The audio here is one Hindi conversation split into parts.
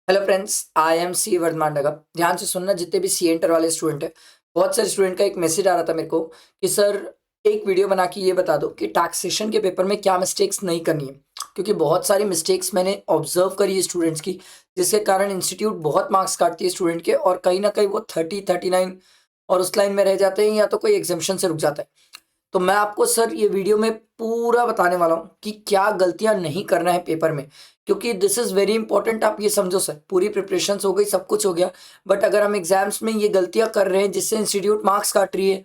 Hello friends, I am C Vardhaman. ध्यान से सुनना जितने भी सी एंटर वाले स्टूडेंट हैं। बहुत सारे स्टूडेंट का एक मैसेज आ रहा था मेरे को कि सर एक वीडियो बना के ये बता दो कि टैक्सेशन के पेपर में क्या मिस्टेक्स नहीं करनी है, क्योंकि बहुत सारी मिस्टेक्स मैंने ऑब्जर्व करी है स्टूडेंट्स की, जिसके कारण इंस्टीट्यूट बहुत मार्क्स काटती है स्टूडेंट के और कहीं ना कहीं वो 30-39 और उस लाइन में रह जाते हैं या तो कोई एग्जाम्शन से रुक जाता है। तो मैं आपको सर ये वीडियो में पूरा बताने वाला हूँ कि क्या गलतियाँ नहीं करना है पेपर में, क्योंकि दिस इज़ वेरी इंपॉर्टेंट। आप ये समझो सर, पूरी प्रिपरेशंस हो गई, सब कुछ हो गया, बट अगर हम एग्जाम्स में ये गलतियाँ कर रहे हैं जिससे इंस्टीट्यूट मार्क्स काट रही है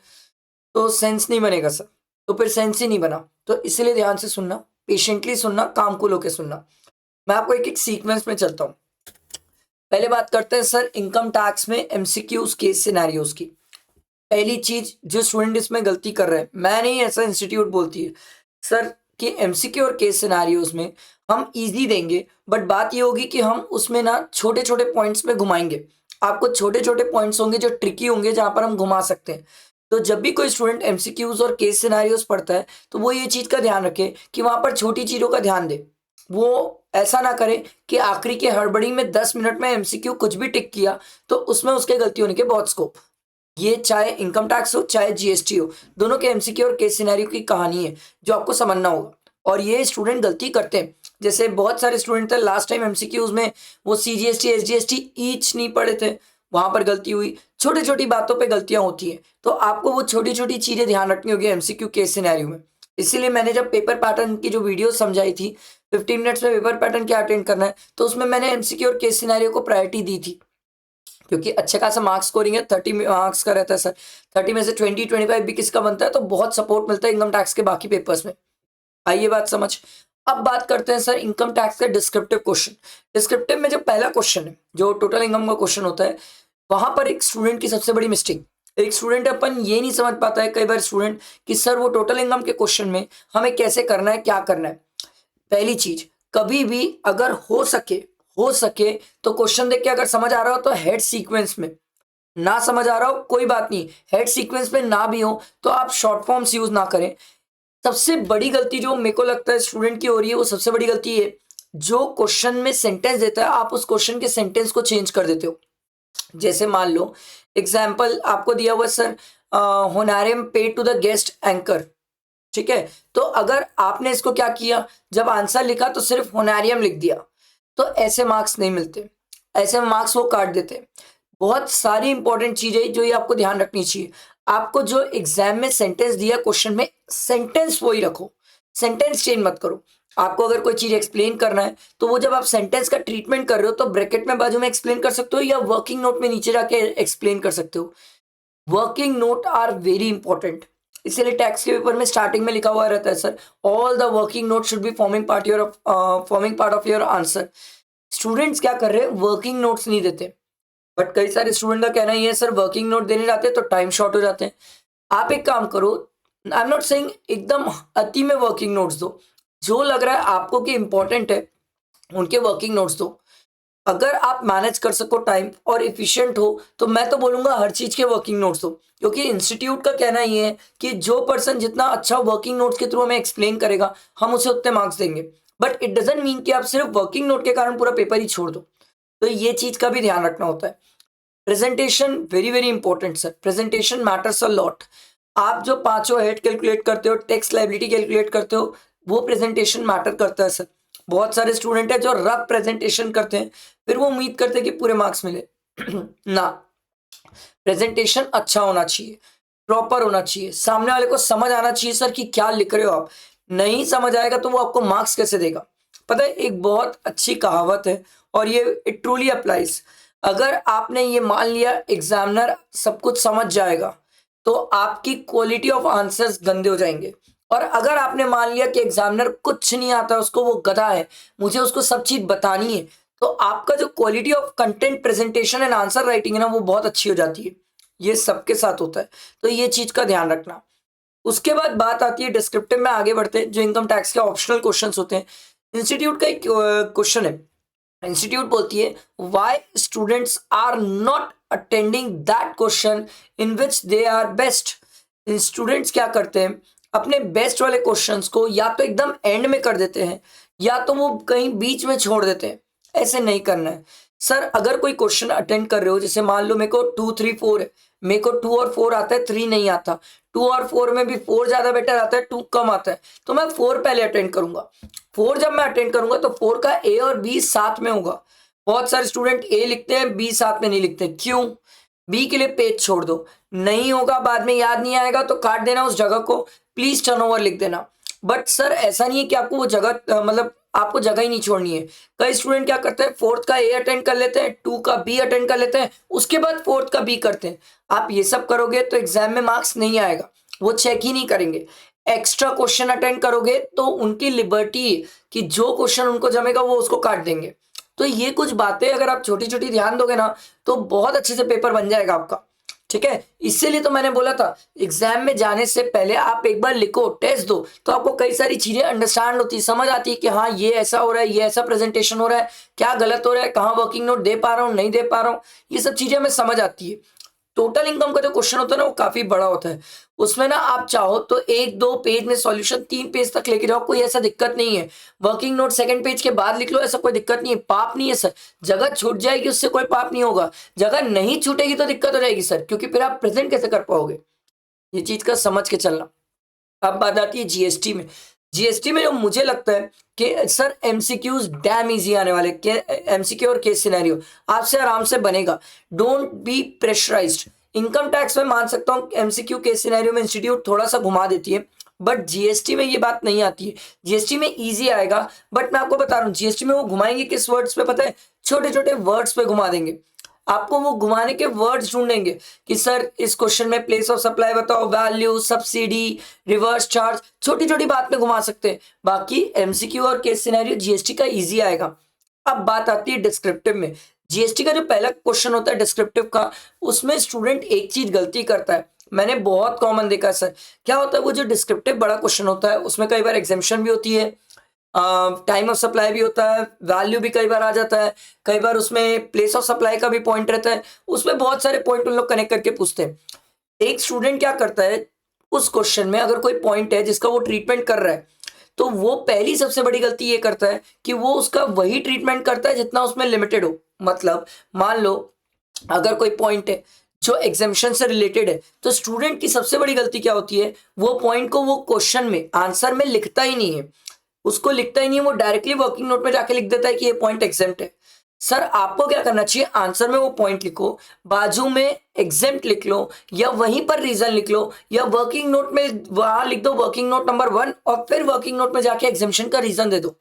तो सेंस नहीं बनेगा सर। तो फिर सेंस ही नहीं बना। तो इसलिए ध्यान से सुनना, पेशेंटली सुनना, काम को लेकर सुनना। मैं आपको एक एक सीक्वेंस में चलता हूँ। पहले बात करते हैं सर इनकम टैक्स में एमसीक्यूज केस सिनेरियोज की। पहली चीज जो स्टूडेंट इसमें गलती कर रहे हैं, मैं नहीं, ऐसा इंस्टीट्यूट बोलती है सर कि एमसीक्यू और केस सिनेरियोज में हम इजी देंगे, बट बात ये होगी कि हम उसमें ना छोटे छोटे पॉइंट्स में घुमाएंगे। आपको छोटे छोटे पॉइंट्स होंगे जो ट्रिकी होंगे, जहां पर हम घुमा सकते हैं। तो जब भी कोई स्टूडेंट एमसीक्यूज और केस सिनेरियोज पढ़ता है तो वो ये चीज का ध्यान रखे कि वहां पर छोटी चीजों का ध्यान दे। वो ऐसा ना करे कि आखिरी के हड़बड़ी में 10 मिनट में एमसीक्यू कुछ भी टिक किया तो उसमें उसके गलती होने के बहुत स्कोप। ये चाहे इनकम टैक्स हो चाहे जीएसटी हो, दोनों के एमसीक्यू और केस सिनेरियो की कहानी है जो आपको समझना होगा। और ये स्टूडेंट गलती करते हैं, जैसे बहुत सारे स्टूडेंट थे लास्ट टाइम एमसीक्यूज में, वो सीजीएसटी एसजीएसटी ईच नहीं पढ़े थे, वहां पर गलती हुई। छोटी छोटी बातों पे गलतियां होती हैं, तो आपको वो छोटी छोटी चीजें ध्यान रखनी होगी एमसीक्यू केस सिनेरियो में। इसीलिए मैंने जब पेपर पैटर्न की जो वीडियो समझाई थी, 15 मिनट्स में पेपर पैटर्न क्या अटेंड करना है, तो उसमें मैंने एमसीक्यू और केस सिनेरियो को प्रायोरिटी दी थी, क्योंकि अच्छे खासा मार्क्स स्कोरिंग है। 30 मार्क्स का रहता है सर। 30 में से 20-25 भी किसका बनता है, तो बहुत सपोर्ट मिलता है इनकम टैक्स के बाकी पेपर्स में। आइए बात समझ। अब बात करते हैं सर इनकम टैक्स का डिस्क्रिप्टिव क्वेश्चन। डिस्क्रिप्टिव में जो पहला क्वेश्चन है, जो टोटल इनकम का क्वेश्चन होता है, वहां पर एक स्टूडेंट की सबसे बड़ी मिस्टेक, एक स्टूडेंट अपन ये नहीं समझ पाता है कई बार स्टूडेंट कि सर वो टोटल इनकम के क्वेश्चन में हमें कैसे करना है, क्या करना है। पहली चीज, कभी भी अगर हो सके तो क्वेश्चन देख के अगर समझ आ रहा हो तो हेड सीक्वेंस में, ना समझ आ रहा हो कोई बात नहीं, हेड सीक्वेंस में ना भी हो तो आप शॉर्ट फॉर्म्स यूज ना करें। सबसे बड़ी गलती जो मेरे को लगता है स्टूडेंट की हो रही है, वो सबसे बड़ी गलती है, जो क्वेश्चन में सेंटेंस देता है आप उस क्वेश्चन के सेंटेंस को चेंज कर देते हो। जैसे मान लो एग्जाम्पल आपको दिया हुआ सर, होनारियम पे टू द गेस्ट एंकर, ठीक है। तो अगर आपने इसको क्या किया, जब आंसर लिखा तो सिर्फ होनारियम लिख दिया, तो ऐसे मार्क्स नहीं मिलते, ऐसे मार्क्स वो काट देते। बहुत सारी इंपॉर्टेंट चीजें जो ये आपको ध्यान रखनी चाहिए। आपको जो एग्जाम में सेंटेंस दिया क्वेश्चन में, सेंटेंस वही रखो, सेंटेंस चेंज मत करो। आपको अगर कोई चीज एक्सप्लेन करना है तो वो जब आप सेंटेंस का ट्रीटमेंट कर रहे हो तो ब्रैकेट में बाजू में एक्सप्लेन कर सकते हो या वर्किंग नोट में नीचे जाके एक्सप्लेन कर सकते हो। Working note are very important. इसीलिए टैक्स के पेपर में स्टार्टिंग में लिखा हुआ रहता है sir, all the working note should be forming part of your answer. Students क्या कर रहे हैं, वर्किंग नोट्स नहीं देते, बट कई सारे स्टूडेंट का कहना ही है सर वर्किंग नोट देने जाते हैं तो टाइम शॉर्ट हो जाते हैं। आप एक काम करो, आई एम नॉट सेइंग एकदम अति में वर्किंग नोट्स दो, जो लग रहा है आपको कि इंपॉर्टेंट है उनके वर्किंग नोट्स दो। अगर आप मैनेज कर सको टाइम और इफिशिएंट हो तो मैं तो बोलूंगा हर चीज के वर्किंग नोट्स दो, क्योंकि इंस्टीट्यूट का कहना ये है कि जो पर्सन जितना अच्छा वर्किंग नोट्स के थ्रू हमें एक्सप्लेन करेगा हम उसे उतने मार्क्स देंगे। बट इट डजेंट मीन कि आप सिर्फ वर्किंग नोट के कारण पूरा पेपर ही छोड़ दो। तो ये चीज का भी ध्यान रखना होता है। Presentation very very important sir, presentation matters a lot. आप जो पांचों हेड कैलकुलेट करते हो, टैक्स लायबिलिटी कैलकुलेट करते हो, वो प्रेजेंटेशन मैटर करता है सर। बहुत सारे स्टूडेंट है जो रफ प्रेजेंटेशन करते हैं, फिर वो उम्मीद करते हैं कि पूरे मार्क्स मिले ना, प्रेजेंटेशन अच्छा होना चाहिए, प्रॉपर होना चाहिए, सामने वाले को समझ आना चाहिए सर कि क्या लिख रहे हो आप। नहीं समझ आएगा तो वो आपको मार्क्स कैसे देगा। पता है एक बहुत अच्छी कहावत है और ये इट ट्रूली अप्लाइज। अगर आपने ये मान लिया एग्जामिनर सब कुछ समझ जाएगा तो आपकी क्वालिटी ऑफ आंसर्स गंदे हो जाएंगे। और अगर आपने मान लिया कि एग्जामिनर कुछ नहीं आता, उसको वो गधा है, मुझे उसको सब चीज बतानी है, तो आपका जो quality of content presentation and answer writing है ना, वो बहुत अच्छी हो जाती है। ये सबके साथ होता है, तो ये चीज का ध्यान रखना। उसके बाद बात आती है डिस्क्रिप्टिव में, आगे बढ़ते हैं जो इनकम टैक्स के ऑप्शनल क्वेश्चंस होते हैं। इंस्टीट्यूट का एक क्वेश्चन है, इंस्टीट्यूट बोलती है why students are not attending that question in which they are best. Students क्या करते हैं, अपने बेस्ट वाले क्वेश्चंस को या तो एकदम एंड में कर देते हैं या तो वो कहीं बीच में छोड़ देते हैं। ऐसे नहीं करना है। सर अगर कोई क्वेश्चन अटेंड कर रहे हो, जैसे मान लो मेरे को 2 3 4 है, मेरे को 2 और 4 आता है, 3 नहीं आता, 2 और 4 में भी 4 ज्यादा बेटर आता है, 2 कम आता है, तो मैं 4 पहले अटेंड करूंगा। 4 जब मैं अटेंड करूंगा तो 4 का ए और बी साथ में होगा। बहुत सारे स्टूडेंट ए लिखते हैं, बी साथ में नहीं लिखते, क्यों? बी के लिए पेज छोड़ दो, नहीं होगा, बाद में याद नहीं आएगा तो काट देना उस जगह को, प्लीज टर्नओवर लिख देना। बट सर ऐसा नहीं है कि आपको वो जगह मतलब आपको जगह ही नहीं छोड़नी है। कई स्टूडेंट क्या करते हैं, 4th का ए अटेंड कर लेते हैं, 2 का बी अटेंड कर लेते हैं, उसके बाद 4th का बी करते हैं। आप ये सब करोगे तो एग्जाम में मार्क्स नहीं आएगा, वो चेक ही नहीं करेंगे। एक्स्ट्रा क्वेश्चन अटेंड करोगे तो उनकी लिबर्टी कि जो क्वेश्चन उनको जमेगा वो उसको काट देंगे। तो ये कुछ बातें अगर आप छोटी छोटी ध्यान दोगे ना तो बहुत अच्छे से पेपर बन जाएगा आपका। ठीक है, इसीलिए तो मैंने बोला था एग्जाम में जाने से पहले आप एक बार लिखो, टेस्ट दो, तो आपको कई सारी चीजें अंडरस्टैंड होती है, समझ आती है कि हाँ ये ऐसा हो रहा है, ये ऐसा प्रेजेंटेशन हो रहा है, क्या गलत हो रहा है, कहाँ वर्किंग नोट दे पा रहा हूँ, नहीं दे पा रहा हूँ, ये सब चीजें हमें समझ आती है। टोटल इनकम का जो क्वेश्चन होता है ना वो काफी बड़ा होता है, उसमें ना आप चाहो तो 1 2 पेज में सॉल्यूशन 3 पेज तक लेके जाओ, कोई ऐसा दिक्कत नहीं है। वर्किंग नोट सेकंड पेज के बाद लिख लो, ऐसा कोई दिक्कत नहीं है, पाप नहीं है सर। जगह छूट जाएगी उससे कोई पाप नहीं होगा, जगह नहीं छूटेगी तो दिक्कत हो जाएगी सर, क्योंकि फिर आप प्रेजेंट कैसे कर पाओगे, ये चीज का समझ के चलना। अब बात आती है जीएसटी में। जीएसटी में जो मुझे लगता है कि सर एमसीक्यूज डैम इजी आने वाले, एमसीक्यू और केस सिनेरियो आपसे आराम से बनेगा, don't be pressurised. Income tax में मान सकता हूँ एमसीक्यू केस सिनेरियो में इंस्टीट्यूट थोड़ा सा घुमा देती है, बट जीएसटी में ये बात नहीं आती है। जीएसटी में इजी आएगा, बट मैं आपको बता रहा हूँ जीएसटी में वो घुमाएंगे किस वर्ड्स पे पता है, छोटे छोटे वर्ड्स पे घुमा देंगे। आपको वो घुमाने के वर्ड्स ढूंढेंगे कि सर इस क्वेश्चन में प्लेस ऑफ सप्लाई बताओ, वैल्यू, सब्सिडी, रिवर्स चार्ज, छोटी छोटी बात में घुमा सकते हैं। बाकी एमसीक्यू और केस सिनेरियो जीएसटी का इजी आएगा। अब बात आती है डिस्क्रिप्टिव में। जीएसटी का जो पहला क्वेश्चन होता है डिस्क्रिप्टिव का, उसमें स्टूडेंट एक चीज गलती करता है, मैंने बहुत कॉमन देखा है सर। क्या होता है, वो जो डिस्क्रिप्टिव बड़ा क्वेश्चन होता है उसमें कई बार एग्जाम्पशन भी होती है, टाइम ऑफ सप्लाई भी होता है, वैल्यू भी कई बार आ जाता है, कई बार उसमें प्लेस ऑफ सप्लाई का भी पॉइंट रहता है, उसमें बहुत सारे पॉइंट उन लोग कनेक्ट करके पूछते हैं। एक स्टूडेंट क्या करता है, उस क्वेश्चन में अगर कोई पॉइंट है जिसका वो ट्रीटमेंट कर रहा है, तो वो पहली सबसे बड़ी गलती ये करता है कि वो उसका वही ट्रीटमेंट करता है जितना उसमें लिमिटेड हो। मतलब मान लो अगर कोई पॉइंट है जो एग्जाम्पशन से रिलेटेड है, तो स्टूडेंट की सबसे बड़ी गलती क्या होती है, वो पॉइंट को वो क्वेश्चन में आंसर में लिखता ही नहीं है, उसको लिखता ही नहीं है, वो डायरेक्टली वर्किंग नोट में जाके लिख देता है कि ये पॉइंट एग्जेम्प्ट है। सर आपको क्या करना चाहिए, आंसर में वो पॉइंट लिखो, बाजू में एग्जेम्प्ट लिख लो, या वहीं पर रीजन लिख लो, या वर्किंग नोट में वहां लिख दो वर्किंग नोट नंबर 1 और फिर वर्किंग नोट में जाके एग्जेम्पशन का रीजन दे दो।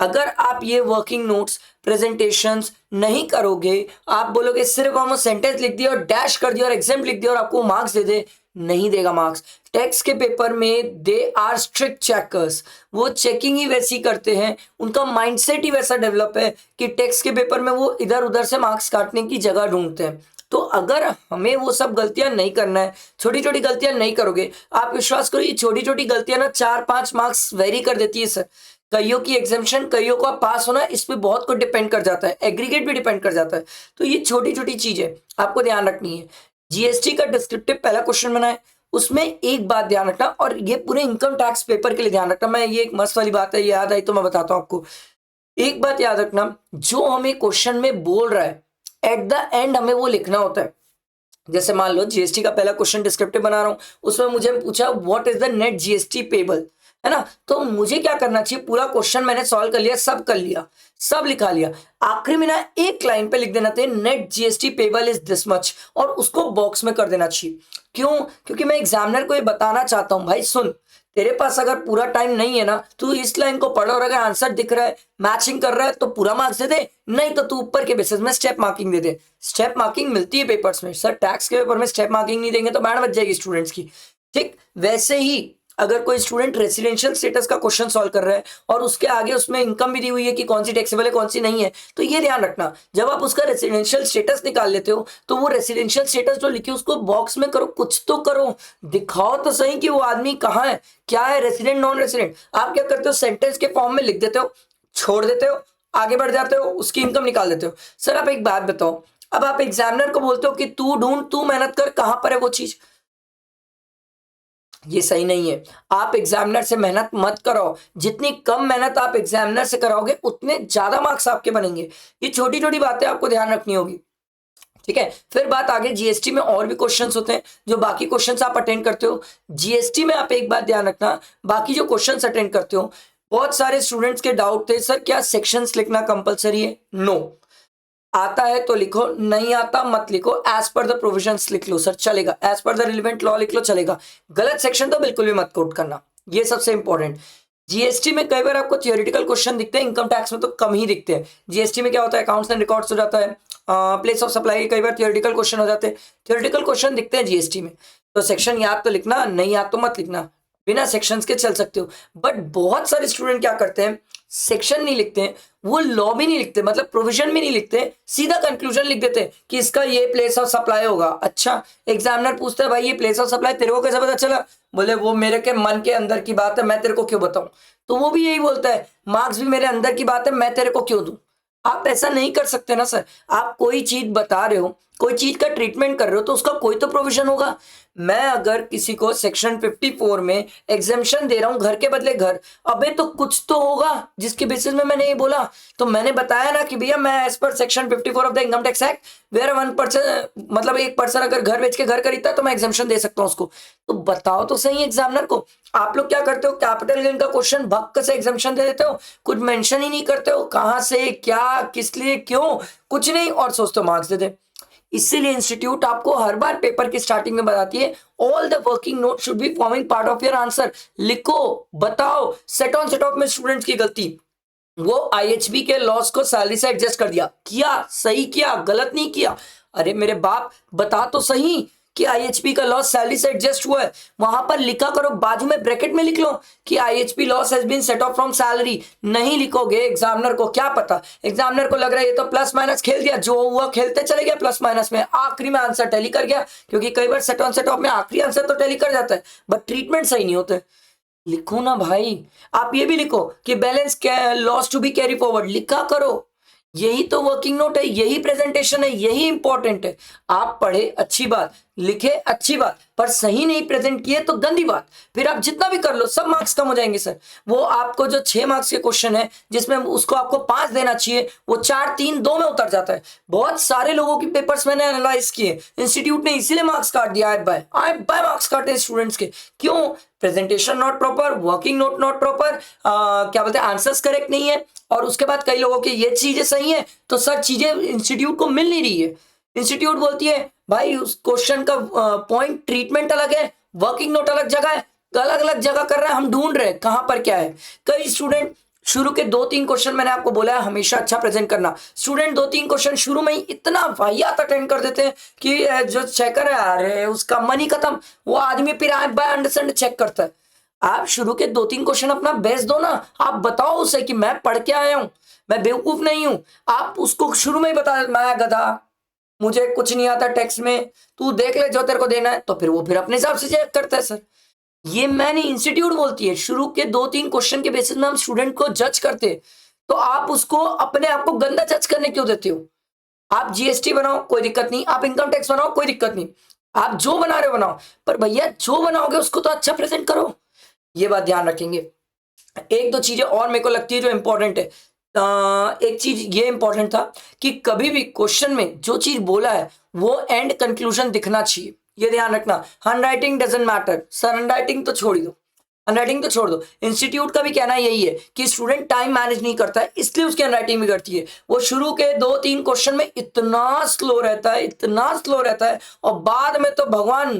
अगर आप ये वर्किंग नोट्स प्रेजेंटेशंस नहीं करोगे, आप बोलोगे सिर्फ हम सेंटेंस लिख दिया और डैश कर दिया और एग्जाम लिख दिया और आपको मार्क्स दे दे, नहीं देगा मार्क्स। टेक्स्ट के पेपर में दे आर स्ट्रिक्ट चेकर्स, वो चेकिंग ही वैसी करते हैं, उनका माइंडसेट ही वैसा डेवलप है कि टेक्स्ट के पेपर में वो इधर उधर से मार्क्स काटने की जगह ढूंढते हैं। तो अगर हमें वो सब गलतियां नहीं करना है, छोटी छोटी गलतियां नहीं करोगे, आप विश्वास करो ये छोटी छोटी गलतियां ना 4 5 मार्क्स वेरी कर देती है सर। कईयों की एग्जाम्पशन, कईयों का पास होना, इस पे बहुत कुछ डिपेंड कर जाता है, एग्रीगेट भी डिपेंड कर जाता है। तो ये छोटी छोटी चीजें आपको ध्यान रखनी है। जीएसटी का डिस्क्रिप्टिव पहला क्वेश्चन बना है, उसमें एक बात ध्यान रखना, और ये पूरे इनकम टैक्स पेपर के लिए ध्यान रखना, मैं ये एक मस्त वाली बात है, ये याद आई तो मैं बताता हूं आपको। एक बात याद रखना, जो हमें क्वेश्चन में बोल रहा है एट द एंड हमें वो लिखना होता है। जैसे मान लो जीएसटी का पहला क्वेश्चन डिस्क्रिप्टिव बना रहा हूं, उसमें मुझे पूछा what is the net GST payable, है ना, तो मुझे क्या करना चाहिए, पूरा क्वेश्चन मैंने सॉल्व कर लिया, सब कर लिया, सब लिखा लिया, आखिरी में ना एक लाइन पे लिख देना चाहिए net GST payable is this much, और उसको बॉक्स में कर देना चाहिए। क्यों? क्योंकि मैं एग्जामिनर को ये बताना चाहता हूं, भाई सुन, तेरे पास अगर पूरा टाइम नहीं है ना, तू इस लाइन को पढ़ और अगर आंसर दिख रहा है, मैचिंग कर रहा है, तो पूरा मार्क्स दे दे, नहीं तो तू ऊपर के बेसिस में स्टेप मार्किंग दे दे। स्टेप मार्किंग मिलती है पेपर्स में सर, टैक्स के पेपर में स्टेप मार्किंग नहीं देंगे तो बैंड बच जाएगी स्टूडेंट्स की। ठीक वैसे ही अगर कोई स्टूडेंट रेसिडेंशियल स्टेटस का क्वेश्चन सॉल्व कर रहा है और उसके आगे उसमें इनकम भी दी हुई है कि कौन सी टैक्सेबल है कौन सी नहीं है, तो ये ध्यान रखना, जब आप उसका रेसिडेंशियल स्टेटस निकाल लेते हो तो वो रेसिडेंशियल स्टेटस जो लिखे उसको बॉक्स में करो, कुछ तो करो, दिखाओ तो सही कि वो आदमी कहाँ है, क्या है, रेसिडेंट नॉन रेसिडेंट। आप क्या करते हो, सेंटेंस के फॉर्म में लिख देते हो, छोड़ देते हो, आगे बढ़ जाते हो, उसकी इनकम निकाल देते हो। सर आप एक बात बताओ, अब आप एग्जामिनर को बोलते हो कि तू ढूंढ, तू मेहनत कर, कहां पर है वो चीज, ये सही नहीं है। आप एग्जामिनर से मेहनत मत कराओ, जितनी कम मेहनत आप एग्जामिनर से कराओगे उतने ज्यादा मार्क्स आपके बनेंगे। ये छोटी छोटी बातें आपको ध्यान रखनी होगी, ठीक है। फिर बात आगे, जीएसटी में और भी क्वेश्चंस होते हैं जो बाकी क्वेश्चंस आप अटेंड करते हो। जीएसटी में आप एक बात ध्यान रखना, बाकी जो क्वेश्चंस अटेंड करते हो, बहुत सारे स्टूडेंट्स के डाउट थे, सर क्या सेक्शंस लिखना कंपलसरी है? नो, आता है तो लिखो, नहीं आता मत लिखो, एज पर द प्रोविजंस लिख लो सर चलेगा, as per the relevant law लिख लो चलेगा, गलत सेक्शन तो बिल्कुल भी मत कोट करना, ये सबसे इंपॉर्टेंट। जीएसटी में कई बार आपको थियोरेटिकल क्वेश्चन दिखते हैं, इनकम टैक्स में तो कम ही दिखते हैं। जीएसटी में क्या होता है, अकाउंट्स एंड रिकॉर्ड्स हो जाता है, प्लेस ऑफ सप्लाई कई बार थियोरेटिकल क्वेश्चन हो जाते हैं, थियोरेटिकल क्वेश्चन दिखते हैं जीएसटी में, तो सेक्शन याद तो लिखना, नहीं याद तो मत लिखना, बिना सेक्शंस के चल सकते हो। बट बहुत सारे स्टूडेंट क्या करते हैं, सेक्शन नहीं लिखते हैं, वो लॉ भी नहीं लिखते, मतलब प्रोविजन भी नहीं लिखते, सीधा कंक्लूजन लिख देते हैं कि इसका ये प्लेस ऑफ सप्लाई होगा। अच्छा, एग्जामिनर पूछता है भाई ये प्लेस ऑफ सप्लाई तेरे को कैसे पता चला? बोले वो मेरे के मन के अंदर की बात है, मैं तेरे को क्यों बताऊं? तो वो भी यही बोलता है, मार्क्स भी मेरे अंदर की बात है, मैं तेरे को क्यों दूं? आप ऐसा नहीं कर सकते ना सर। आप कोई चीज बता रहे हो, कोई चीज का ट्रीटमेंट कर रहे हो, तो उसका कोई तो प्रोविजन होगा। मैं अगर किसी को सेक्शन 54 में एग्जेम्पशन दे रहा हूं, घर के बदले घर, अबे तो कुछ तो होगा जिसके बेसिस में मैंने ये बोला। तो मैंने बताया ना कि भैया मैं as per section 54 of the income tax act, where 1% मतलब एक पर्सन अगर घर बेच के घर खरीदता है तो मैं एग्जेम्पशन दे सकता हूं उसको। तो बताओ तो सही एग्जामिनर को। आप लोग क्या करते हो, कैपिटल गेन का क्वेश्चन भक्क से एग्जेम्पशन दे देते हो, कुछ मेंशन ही नहीं करते हो कहां से, क्या, किस लिए, क्यों, कुछ नहीं, और सोचते हो मार्क्स दे दे। इसीलिए इंस्टीट्यूट आपको हर बार पेपर की स्टार्टिंग में बताती है, all the working note should be forming part of your answer. लिखो, बताओ। सेट ऑन सेट ऑफ में स्टूडेंट्स की गलती, वो आईएचबी के लॉस को सैलरी से एडजस्ट कर दिया, किया सही किया, गलत नहीं किया। अरे मेरे बाप, बता तो सही कि आईएचपी का लॉस सैलरी से एडजस्ट हुआ है, वहां पर लिखा करो, बाजू में ब्रैकेट में लिख लो कि IHP loss has been set off from salary. नहीं लिखोगे, एग्जामिनर को क्या पता, एग्जामिनर को लग रहा है ये तो प्लस माइनस खेल दिया, जो हुआ खेलते चले गया प्लस माइनस में, आखिरी में आंसर टैली कर गया, क्योंकि कई बार सेट ऑन सेट ऑफ में आखिरी आंसर तो टैली कर जाता है, बट ट्रीटमेंट सही नहीं होते। लिखो ना भाई। आप ये भी लिखो कि balance loss to be carry forward, लिखा करो। यही तो वर्किंग नोट है, यही प्रेजेंटेशन है, यही इंपॉर्टेंट है। आप पढ़े अच्छी बात, लिखे अच्छी बात, पर सही नहीं प्रेजेंट किए तो गंदी बात। फिर आप जितना भी कर लो सब मार्क्स कम हो जाएंगे सर। वो आपको जो 6 मार्क्स के क्वेश्चन है जिसमें उसको आपको 5 देना चाहिए, वो 4, 3, 2 में उतर जाता है। बहुत सारे लोगों की पेपर्स मैंने एनालाइज किए, इंस्टीट्यूट ने इसीलिए मार्क्स काट दिया, आए बाय मार्क्स काटे स्टूडेंट्स के। क्यों? Presentation not proper, working note not proper, क्या बोलते हैं, आंसर्स करेक्ट नहीं है, और उसके बाद कई लोगों की ये चीजें सही है तो सर चीजें इंस्टीट्यूट को मिल नहीं रही है। इंस्टीट्यूट बोलती है भाई उस क्वेश्चन का पॉइंट ट्रीटमेंट अलग है, वर्किंग नोट अलग जगह है, अलग अलग जगह कर रहा है, हम ढूंढ रहे हैं कहां पर क्या है। कई स्टूडेंट शुरू के 2-3 क्वेश्चन, मैंने आपको बोला है हमेशा अच्छा प्रेजेंट करना, स्टूडेंट 2-3 क्वेश्चन शुरू में ही इतना वाहियात अटेंड कर देते हैं कि जो चेकर है अरे उसका मन ही खत्म, वो आदमी फिर बाय अंडरस्टैंड चेक करता है। आप शुरू के 2-3 क्वेश्चन अपना बेस्ट दो ना, आप बताओ उसे कि मैं पढ़ के आया हूं, मैं बेवकूफ नहीं हूं। आप उसको शुरू में ही बता, मैं गधा, मुझे कुछ नहीं आता टेक्स्ट में, तू देख ले जो तेरे को देना है, तो फिर वो फिर अपने हिसाब से चेक करता है सर। ये मैंने इंस्टीट्यूट बोलती है, शुरू के 2-3 क्वेश्चन के बेसिस में हम स्टूडेंट को जज करते, तो आप उसको अपने आप को गंदा जज करने क्यों देते हो? आप जीएसटी बनाओ कोई दिक्कत नहीं, आप इनकम टैक्स बनाओ कोई दिक्कत नहीं, आप जो बना रहे हो बनाओ, पर भैया जो बनाओगे उसको तो अच्छा प्रेजेंट करो। ये बात ध्यान रखेंगे। एक दो चीजें और मेरे को लगती है जो इंपॉर्टेंट है। एक चीज ये इंपॉर्टेंट था कि कभी भी क्वेश्चन में जो चीज बोला है वो एंड कंक्लूजन दिखना चाहिए, ये ध्यान रखना। Handwriting doesn't matter sir, handwriting तो छोड़ दो, हैंडराइटिंग तो छोड़ दो। इंस्टीट्यूट का भी कहना यही है कि स्टूडेंट टाइम मैनेज नहीं करता है, इसलिए उसकी हैंडराइटिंग बिगड़ती है। वो शुरू के 2-3 क्वेश्चन में इतना स्लो रहता है, इतना स्लो रहता है, और बाद में तो भगवान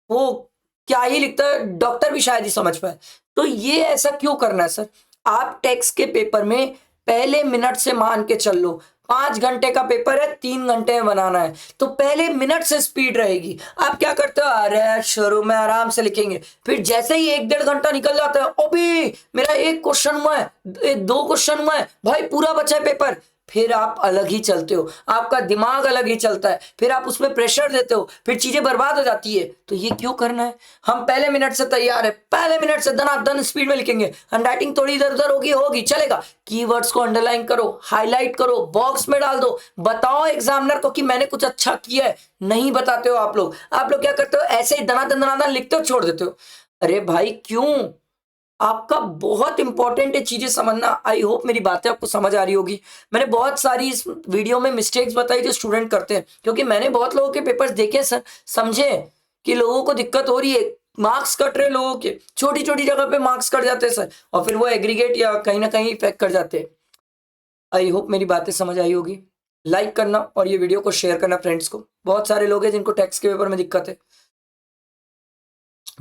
वो क्या ही लिखता है, डॉक्टर भी शायद ही समझ पाए। तो ये ऐसा क्यों करना है सर? आप टेक्स्ट के पेपर में पहले मिनट से मान के चल लो, 5 घंटे का पेपर है, 3 घंटे में बनाना है, तो पहले मिनट से स्पीड रहेगी। आप क्या करते हो, अरे शुरू में आराम से लिखेंगे, फिर जैसे ही 1-1.5 घंटा निकल जाता है, अभी मेरा 1 क्वेश्चन हुआ है, 2 क्वेश्चन हुआ है, भाई पूरा बचा है पेपर, फिर आप अलग ही चलते हो, आपका दिमाग अलग ही चलता है, फिर आप उसमें प्रेशर देते हो, फिर चीजें बर्बाद हो जाती है। तो ये क्यों करना है? हम पहले मिनट से तैयार है, पहले मिनट से दनादन स्पीड में लिखेंगे, हैंडराइटिंग थोड़ी इधर उधर होगी चलेगा, कीवर्ड्स को अंडरलाइन करो, हाईलाइट करो, बॉक्स में डाल दो, बताओ एग्जामिनर को कि मैंने कुछ अच्छा किया है। नहीं बताते हो आप लोग क्या करते हो, ऐसे ही दनादन लिखते हो, छोड़ देते हो। अरे भाई क्यों? आपका बहुत इंपॉर्टेंट है चीजें समझना। आई होप मेरी बातें आपको समझ आ रही होगी। मैंने बहुत सारी इस वीडियो में मिस्टेक्स बताई जो स्टूडेंट करते हैं, क्योंकि मैंने बहुत लोगों के पेपर्स देखे सर, समझे कि लोगों को दिक्कत हो रही है, मार्क्स कट रहे लोगों के, छोटी छोटी जगह पे मार्क्स कट जाते हैं सर, और फिर वो एग्रीगेट या कहीं ना कहीं इफेक्ट कर जाते हैं। आई होप मेरी बातें समझ आई होगी। लाइक करना और ये वीडियो को शेयर करना फ्रेंड्स को। बहुत सारे लोग हैं जिनको टैक्स के पेपर में दिक्कत है।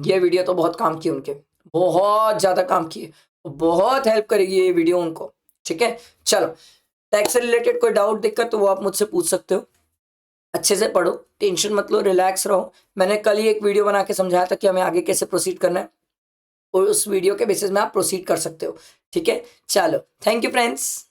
ये वीडियो तो बहुत काम की उनके, बहुत ज्यादा काम की है, बहुत हेल्प करेगी ये वीडियो उनको। ठीक है, चलो टैक्स से रिलेटेड कोई डाउट दिक्कत तो वो आप मुझसे पूछ सकते हो। अच्छे से पढ़ो, टेंशन मत लो, रिलैक्स रहो। मैंने कल ही एक वीडियो बना के समझाया था कि हमें आगे कैसे प्रोसीड करना है, और उस वीडियो के बेसिस में आप प्रोसीड कर सकते हो। ठीक है, चलो थैंक यू फ्रेंड्स।